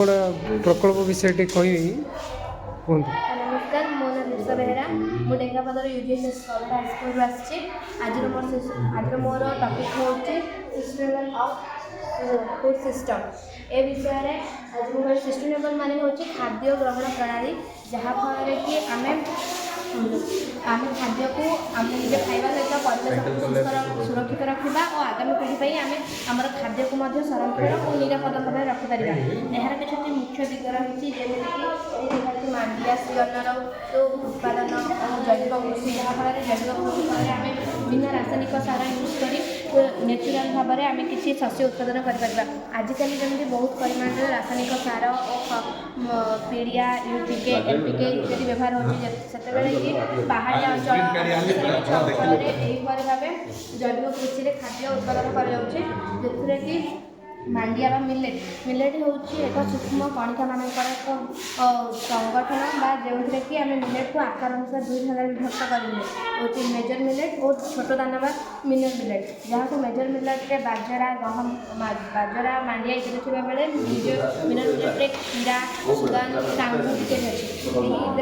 प्रकल्प विषय कह नमस्कार मो नाम निशा बेहेरा मु डेंगापदर यूजीएस गवर्नमेंट हाईस्कल आज मोर टॉपिक हूँ सस्टेनेबल ऑफ फूड सिस्टम। ए विषय में आज मोर सस्टेनेबल माने हूँ खाद्य ग्रहण प्रणाली जहाँफल कि आम खाद्य को आम निजे खाଇବା सहित परिवेश सुरक्षित रखा और आगामी पीढ़ी आम आमर खाद्य को संरक्षण और निरापद भाव रखिपर। यार किसी मुख्य दिग रही जमीक मांडिया सीजन जो उत्पादन और जैविक कृषि जहाँफल जैविक कृषि आम बिना रासायनिक सार यूज कर नेचुराल भाव में आम किसी शस्य उत्पादन कर। आजिकल जमी बहुत परिमाण रासायनिक सार और पीड़िया यूपीके एलपीके इत्यादि व्यवहार होती पहाड़िया अंचल यही भाव जैविक कृषि खाद्य उत्पादन कर मांडिया मिलेट हूँ एक सूक्ष्म कणिका मान संगठन जो कि आम मिलेट को आकार अनुसार दुई भाग विभक्त करेंगे मेजर मिलेट और छोट दाना बा मिनर मिलेट जहाँ को मेजर मिलेट बाजरा गहम बाजरा मांडिया इत्यादि थोड़ा बेले मिनर मिलेट कीड़ा सुदान कांगू इत्यादि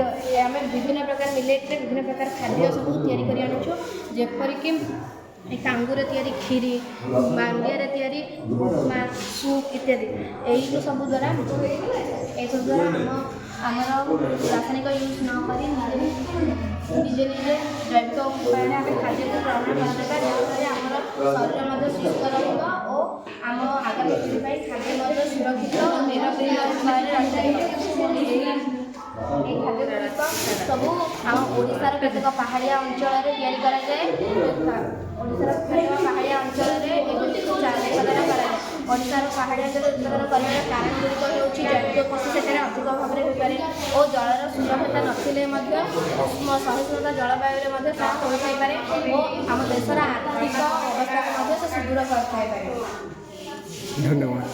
अच्छे आम विभिन्न प्रकार मिलेट विभिन्न प्रकार खाद्य सब तैयारी जेपरिक कांगूर तैयारी खीरी मांडिया तैयारी सूप इत्यादि यही सब द्वारा आमर रासायनिक यूज नक निजे निजे जैविक उपाय आम खाद्य को ग्रहण कर आमर शरीर सुस्थ और आम आगामी पीढ़ी खाद्य सुरक्षित और निरपेक्ष खाद्य सब आम ओडार केतक पहाड़िया अंचल कराए पहाड़िया अंचल उत्पादन करार पहाड़िया अंचल उत्पादन कर कारण गुड़िक हो जैविक कृषि से अधिक भाव में हो और जलर सुलभता ना सहिष्णुता जलवायु में पहुँचाई और आम देशर आर्थिक अवस्था को सुदृढ़ कर। धन्यवाद।